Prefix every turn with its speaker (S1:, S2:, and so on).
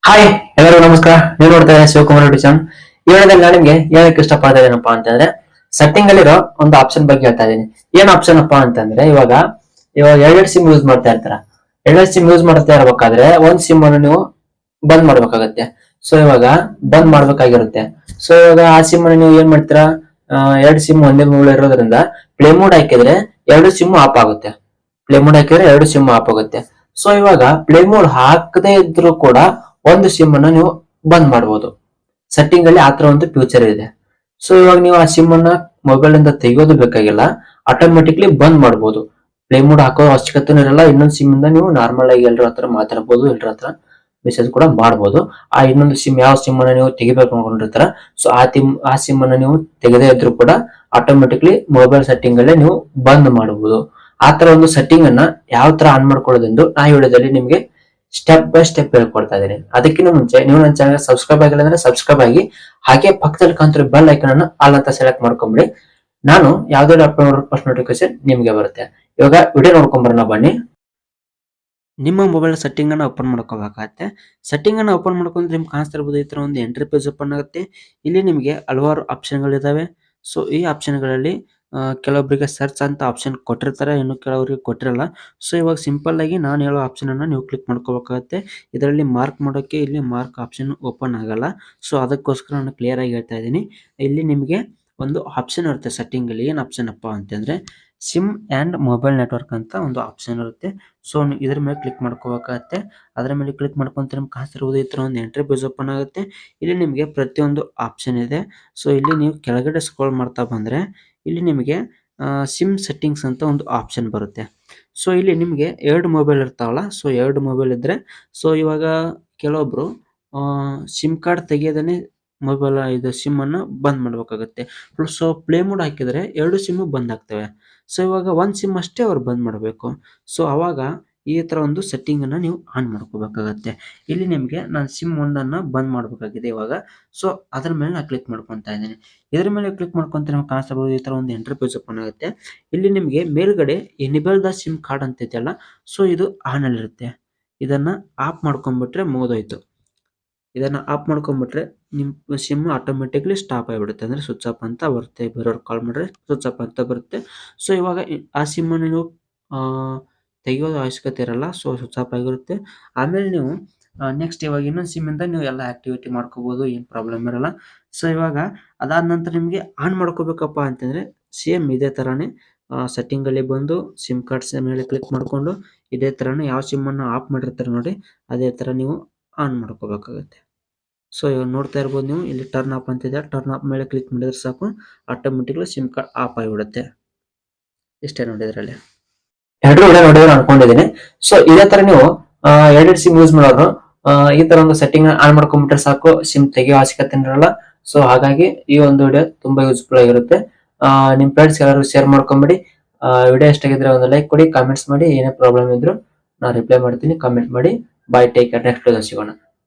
S1: Hi ಎಲ್ಲರಿಗೂ ನಮಸ್ಕಾರ. ನೀವು ನೋಡ್ತಾ ಇದ್ದೀರಾ ಶಿವಕುಮಾರ್ ಯೂಟ್ಯೂಬ್ ಚಾನಲ್. ಈ ವಿಡಿಯೋದಲ್ಲಿ ನಾನು ನಿಮ್ಗೆ ಹೇಳಕ್ ಇಷ್ಟಪಡ್ತಾ ಇದ್ದೀನಪ್ಪ ಅಂತಂದ್ರೆ ಸೆಟ್ಟಿಂಗ್ ಅಲ್ಲಿರೋ ಒಂದು ಆಪ್ಷನ್ ಬಗ್ಗೆ ಹೇಳ್ತಾ ಇದೀನಿ. ಏನ್ ಆಪ್ಷನ್ ಅಪ್ಪ ಅಂತಂದ್ರೆ ಇವಾಗ ಎರಡೆರಡು ಸಿಮ್ ಯೂಸ್ ಮಾಡ್ತಾ ಇರ್ತಾರ. ಎರಡೆರಡು ಸಿಮ್ ಯೂಸ್ ಮಾಡ್ತಾ ಇರ್ಬೇಕಾದ್ರೆ ಒಂದ್ ಸಿಮ್ ಅನ್ನು ನೀವು ಬಂದ್ ಮಾಡ್ಬೇಕಾಗತ್ತೆ. ಸೊ ಇವಾಗ ಬಂದ್ ಮಾಡ್ಬೇಕಾಗಿರುತ್ತೆ. ಸೊ ಇವಾಗ ಆ ಸಿಮ್ ಅನ್ನು ನೀವು ಏನ್ ಮಾಡ್ತೀರಾ, ಎರಡು ಸಿಮ್ ಒಂದೇ ಮೂಲ ಇರೋದ್ರಿಂದ ಪ್ಲೇ ಮೋಡ್ ಹಾಕಿದ್ರೆ ಎರಡು ಸಿಮ್ ಆಫ್ ಆಗುತ್ತೆ. ಪ್ಲೇ ಮೋಡ್ ಹಾಕಿದ್ರೆ ಎರಡು ಸಿಮ್ ಆಫ್ ಆಗುತ್ತೆ. ಸೊ ಇವಾಗ ಪ್ಲೇ ಮೋಡ್ ಹಾಕದೇ ಇದ್ರೂ ಕೂಡ ಒಂದು ಸಿಮ್ ಅನ್ನ ನೀವು ಬಂದ್ ಮಾಡಬಹುದು. ಸೆಟ್ಟಿಂಗ್ ಅಲ್ಲಿ ಆತರ ಒಂದು ಫ್ಯೂಚರ್ ಇದೆ. ಸೊ ಇವಾಗ ನೀವು ಆ ಸಿಮ್ ಅನ್ನ ಮೊಬೈಲ್ ಇಂದ ತೆಗೆಯೋದು ಬೇಕಾಗಿಲ್ಲ, ಆಟೋಮೆಟಿಕ್ಲಿ ಬಂದ್ ಮಾಡಬಹುದು. ಪ್ಲೇ ಮೋಡ್ ಹಾಕೋ ಅವಶ್ಯಕತೆ ಇರಲ್ಲ. ಇನ್ನೊಂದು ಸಿಮ್ ಇಂದ ನೀವು ನಾರ್ಮಲ್ ಆಗಿ ಎಲ್ಲರ ಹತ್ರ ಮಾತಾಡಬಹುದು, ಎಲ್ಲರ ಹತ್ರ ಮೆಸೇಜ್ ಕೂಡ ಮಾಡಬಹುದು. ಆ ಇನ್ನೊಂದು ಸಿಮ್ ಯಾವ ಸಿಮ್ ಅನ್ನ ನೀವು ತೆಗಿಬೇಕು ಅನ್ಕೊಂಡಿರ್ತಾರ, ಸೊ ಆ ಸಿಮ್ ಅನ್ನ ನೀವು ತೆಗೆದೇ ಇದ್ರು ಕೂಡ ಆಟೋಮೆಟಿಕ್ಲಿ ಮೊಬೈಲ್ ಸೆಟ್ಟಿಂಗ್ ಅಲ್ಲೇ ನೀವು ಬಂದ್ ಮಾಡಬಹುದು. ಆ ತರ ಒಂದು ಸೆಟ್ಟಿಂಗ್ ಅನ್ನ ಯಾವ ತರ ಆನ್ ಮಾಡ್ಕೊಳ್ಳೋದೆಂದು ನಾ ವಿಡಿಯೋದಲ್ಲಿ ನಿಮ್ಗೆ ಸ್ಟೆಪ್ ಬೈ ಸ್ಟೆಪ್ ಹೇಳ್ಕೊಡ್ತಾ ಇದ್ದೀನಿ. ಅದಕ್ಕಿಂತ ಮುಂಚೆ ನೀವು ನನ್ನ ಚಾನಲ್ ಸಬ್ಸ್ಕ್ರೈಬ್ ಆಗಿಲ್ಲ ಅಂದ್ರೆ ಸಬ್ಸ್ಕ್ರೈಬ್ ಆಗಿ, ಹಾಗೆ ಪಕ್ಕದಲ್ಲಿ ಕಾಣ್ತಿರೋ ಬೆಲ್ ಐಕನ್ ಅನ್ನು ಆಲ್ ಅಂತ ಸೆಲೆಕ್ಟ್ ಮಾಡ್ಕೊಂಬಿಡಿ. ನಾನು ಯಾವ್ದಾದ್ರು ಅಪ್ಲೋಡ್ ಫಸ್ಟ್ ನೋಟಿಫಿಕೇಶನ್ ನಿಮ್ಗೆ ಬರುತ್ತೆ. ಇವಾಗ ವಿಡಿಯೋ ನೋಡ್ಕೊಂಬರೋಣ ಬನ್ನಿ. ನಿಮ್ಮ ಮೊಬೈಲ್ ಸೆಟ್ಟಿಂಗ್ ಅನ್ನ ಓಪನ್ ಮಾಡ್ಕೋಬೇಕಾಗತ್ತೆ. ಸೆಟ್ಟಿಂಗ್ ಅನ್ನ ಓಪನ್ ಮಾಡ್ಕೊಂಡ್ರೆ ನಿಮ್ಗೆ ಕಾಣಿಸ್ತಾ ಇರ್ಬೋದು, ಈ ತರ ಒಂದು ಎಂಟ್ರಿ ಪೇಜ್ ಓಪನ್ ಆಗುತ್ತೆ. ಇಲ್ಲಿ ನಿಮಗೆ ಹಲವಾರು ಆಪ್ಷನ್ಗಳಿದಾವೆ. ಸೊ ಈ ಆಪ್ಷನ್ಗಳಲ್ಲಿ ಕೆಲವೊಬ್ಬರಿಗೆ ಸರ್ಚ್ ಅಂತ ಆಪ್ಷನ್ ಕೊಟ್ಟಿರ್ತಾರೆ, ಇನ್ನು ಕೆಲವರಿಗೆ ಕೊಟ್ಟಿರಲ್ಲ. ಸೊ ಇವಾಗ ಸಿಂಪಲ್ ಆಗಿ ನಾನು ಹೇಳೋ ಆಪ್ಷನ್ ಅನ್ನ ನೀವು ಕ್ಲಿಕ್ ಮಾಡ್ಕೋಬೇಕಾಗತ್ತೆ. ಇದರಲ್ಲಿ ಮಾರ್ಕ್ ಮಾಡೋಕೆ ಇಲ್ಲಿ ಮಾರ್ಕ್ ಆಪ್ಷನ್ ಓಪನ್ ಆಗಲ್ಲ. ಸೊ ಅದಕ್ಕೋಸ್ಕರ ನಾನು ಕ್ಲಿಯರ್ ಆಗಿ ಹೇಳ್ತಾ ಇದ್ದೀನಿ. ಇಲ್ಲಿ ನಿಮಗೆ ಒಂದು ಆಪ್ಷನ್ ಇರುತ್ತೆ ಸೆಟ್ಟಿಂಗ್ ಅಲ್ಲಿ. ಏನ್ ಆಪ್ಷನ್ ಅಪ್ಪ ಅಂತಂದ್ರೆ ಸಿಮ್ ಅಂಡ್ ಮೊಬೈಲ್ ನೆಟ್ವರ್ಕ್ ಅಂತ ಒಂದು ಆಪ್ಷನ್ ಇರುತ್ತೆ. ಸೊ ಇದ್ರ ಮೇಲೆ ಕ್ಲಿಕ್ ಮಾಡ್ಕೋಬೇಕಾಗತ್ತೆ. ಅದರ ಮೇಲೆ ಕ್ಲಿಕ್ ಮಾಡ್ಕೊಂತ ನಿಮ್ಗೆ ಕಾಣಿಸ್ತಿರುವುದು ಈ ತರ ಒಂದು ಎಂಟ್ರಿ ಪೇಜ್ ಓಪನ್ ಆಗುತ್ತೆ. ಇಲ್ಲಿ ನಿಮಗೆ ಪ್ರತಿಯೊಂದು ಆಪ್ಷನ್ ಇದೆ. ಸೊ ಇಲ್ಲಿ ನೀವು ಕೆಳಗಡೆ ಸ್ಕ್ರೋಲ್ ಮಾಡ್ತಾ ಬಂದ್ರೆ ಇಲ್ಲಿ ನಿಮಗೆ ಸಿಮ್ ಸೆಟ್ಟಿಂಗ್ಸ್ ಅಂತ ಒಂದು ಆಪ್ಷನ್ ಬರುತ್ತೆ. ಸೊ ಇಲ್ಲಿ ನಿಮಗೆ ಎರಡು ಮೊಬೈಲ್ ಇರ್ತಾವಲ್ಲ, ಸೊ ಎರಡು ಮೊಬೈಲ್ ಇದ್ರೆ, ಸೊ ಇವಾಗ ಕೆಲವೊಬ್ರು ಸಿಮ್ ಕಾರ್ಡ್ ತೆಗೆಯೋದನ್ನೇ ಮೊಬೈಲ್ ಇದು ಸಿಮ್ ಅನ್ನ ಬಂದ್ ಮಾಡ್ಬೇಕಾಗತ್ತೆ. ಸೊ ಪ್ಲೇ ಮೋಡ್ ಹಾಕಿದ್ರೆ ಎರಡು ಸಿಮ್ ಬಂದ್ ಆಗ್ತವೆ. ಸೊ ಇವಾಗ ಒಂದ್ ಸಿಮ್ ಅಷ್ಟೇ ಅವ್ರು ಬಂದ್ ಮಾಡಬೇಕು. ಸೊ ಅವಾಗ ಈ ತರ ಒಂದು ಸೆಟ್ಟಿಂಗ್ ಅನ್ನ ನೀವು ಆನ್ ಮಾಡ್ಕೋಬೇಕಾಗತ್ತೆ. ಇಲ್ಲಿ ನಿಮ್ಗೆ ನಾನು ಸಿಮ್ ಒಂದನ್ನ ಬಂದ್ ಮಾಡ್ಬೇಕಾಗಿದೆ ಇವಾಗ. ಸೊ ಅದ್ರ ಮೇಲೆ ನಾನು ಕ್ಲಿಕ್ ಮಾಡ್ಕೊಂತಾ ಇದ್ದೀನಿ. ಇದ್ರ ಮೇಲೆ ಕ್ಲಿಕ್ ಮಾಡ್ಕೊಂತ ನಿಮ್ಗೆ ಕಾಣಿಸಬಹುದು ಈ ತರ ಒಂದು ಎಂಟ್ರಿ ಪೇಜ್ ಓಪನ್ ಆಗುತ್ತೆ. ಇಲ್ಲಿ ನಿಮ್ಗೆ ಮೇಲ್ಗಡೆ ಎನೇಬಲ್ ದ ಸಿಮ್ ಕಾರ್ಡ್ ಅಂತ ಇದೆಯಲ್ಲ, ಸೊ ಇದು ಆನ್ ಅಲ್ಲಿ ಇರುತ್ತೆ. ಇದನ್ನ ಆಫ್ ಮಾಡ್ಕೊಂಡ್ಬಿಟ್ರೆ ಮುಗಿದೋಯ್ತು. ಇದನ್ನ ಆಫ್ ಮಾಡ್ಕೊಂಡ್ಬಿಟ್ರೆ ನಿಮ್ ಸಿಮ್ ಆಟೋಮೆಟಿಕ್ಲಿ ಸ್ಟಾಪ್ ಆಗಿಬಿಡುತ್ತೆ, ಅಂದ್ರೆ ಸ್ವಿಚ್ ಆಫ್ ಅಂತ ಬರುತ್ತೆ. ಬೇರೆಯವ್ರು ಕಾಲ್ ಮಾಡಿದ್ರೆ ಸ್ವಿಚ್ ಆಫ್ ಅಂತ ಬರುತ್ತೆ. ಸೊ ಇವಾಗ ಆ ಸಿಮ್ ಅನ್ನು ನೀವು ತೆಗೆಯೋದು ಅವಶ್ಯಕತೆ ಇರಲ್ಲ. ಸೊ ಸ್ವಿಚ್ ಆಫ್ ಆಗಿರುತ್ತೆ. ಆಮೇಲೆ ನೀವು ನೆಕ್ಸ್ಟ್ ಇವಾಗ ಇನ್ನೊಂದು ಸಿಮ್ ಇಂದ ನೀವು ಎಲ್ಲ ಆಕ್ಟಿವಿಟಿ ಮಾಡ್ಕೋಬಹುದು, ಏನ್ ಪ್ರಾಬ್ಲಮ್ ಇರಲ್ಲ. ಸೊ ಇವಾಗ ಅದಾದ ನಂತರ ನಿಮ್ಗೆ ಆನ್ ಮಾಡ್ಕೋಬೇಕಪ್ಪ ಅಂತಂದ್ರೆ ಸೇಮ್ ಇದೇ ತರಾನೇ ಸೆಟ್ಟಿಂಗ್ ಅಲ್ಲಿ ಬಂದು ಸಿಮ್ ಕಾರ್ಡ್ಸ್ ಮೇಲೆ ಕ್ಲಿಕ್ ಮಾಡ್ಕೊಂಡು ಇದೇ ತರಾನೇ ಯಾವ ಸಿಮ್ ಅನ್ನು ಆಫ್ ಮಾಡಿರ್ತಾರೆ ನೋಡಿ, ಅದೇ ತರ ನೀವು ಆನ್ ಮಾಡ್ಕೋಬೇಕಾಗುತ್ತೆ. ಸೊ ಇವಾಗ ನೋಡ್ತಾ ಇರ್ಬೋದು ನೀವು, ಇಲ್ಲಿ ಟರ್ನ್ ಆಫ್ ಅಂತಿದೆ. ಟರ್ನ್ ಆಫ್ ಮೇಲೆ ಕ್ಲಿಕ್ ಮಾಡಿದ್ರೆ ಸಾಕು, ಆಟೋಮೆಟಿಕ್ಲಿ ಸಿಮ್ ಕಾರ್ಡ್ ಆಫ್ ಆಗಿಬಿಡುತ್ತೆ. ಇಷ್ಟೇ ನೋಡಿ ಇದರಲ್ಲಿ. ಎರಡು ವಿಡಿಯೋ ನೋಡಿದ್ರೆ ಅನ್ಕೊಂಡಿದ್ದೀನಿ. ಸೊ ಇದೇ ತರ ನೀವು ಎರಡೆರಡು ಸಿಮ್ ಯೂಸ್ ಮಾಡೋರು ಈ ತರ ಒಂದು ಸೆಟ್ಟಿಂಗ್ ಆನ್ ಮಾಡ್ಕೊಂಡ್ಬಿಟ್ರೆ ಸಾಕು, ಸಿಮ್ ತೆಗೆಯೋ ಅವಶ್ಯಕತೆ ಇರಲ್ಲ. ಸೊ ಹಾಗಾಗಿ ಈ ಒಂದು ವಿಡಿಯೋ ತುಂಬಾ ಯೂಸ್ಫುಲ್ ಆಗಿರುತ್ತೆ. ನಿಮ್ ಫ್ರೆಂಡ್ಸ್ ಎಲ್ಲರೂ ಶೇರ್ ಮಾಡ್ಕೊಂಬಿಡಿ. ವಿಡಿಯೋ ಇಷ್ಟಾಗಿದ್ರೆ ಒಂದು ಲೈಕ್ ಕೊಡಿ, ಕಾಮೆಂಟ್ಸ್ ಮಾಡಿ. ಏನೇ ಪ್ರಾಬ್ಲಮ್ ಇದ್ರು ನಾನು ರಿಪ್ಲೈ ಮಾಡ್ತೀನಿ, ಕಾಮೆಂಟ್ ಮಾಡಿ. ಬಾಯ್, ಟೇಕ್ ಕೇರ್. ನೆಕ್ಸ್ಟ್ ವಿಡಿಯೋ ಸಿಗೋಣ.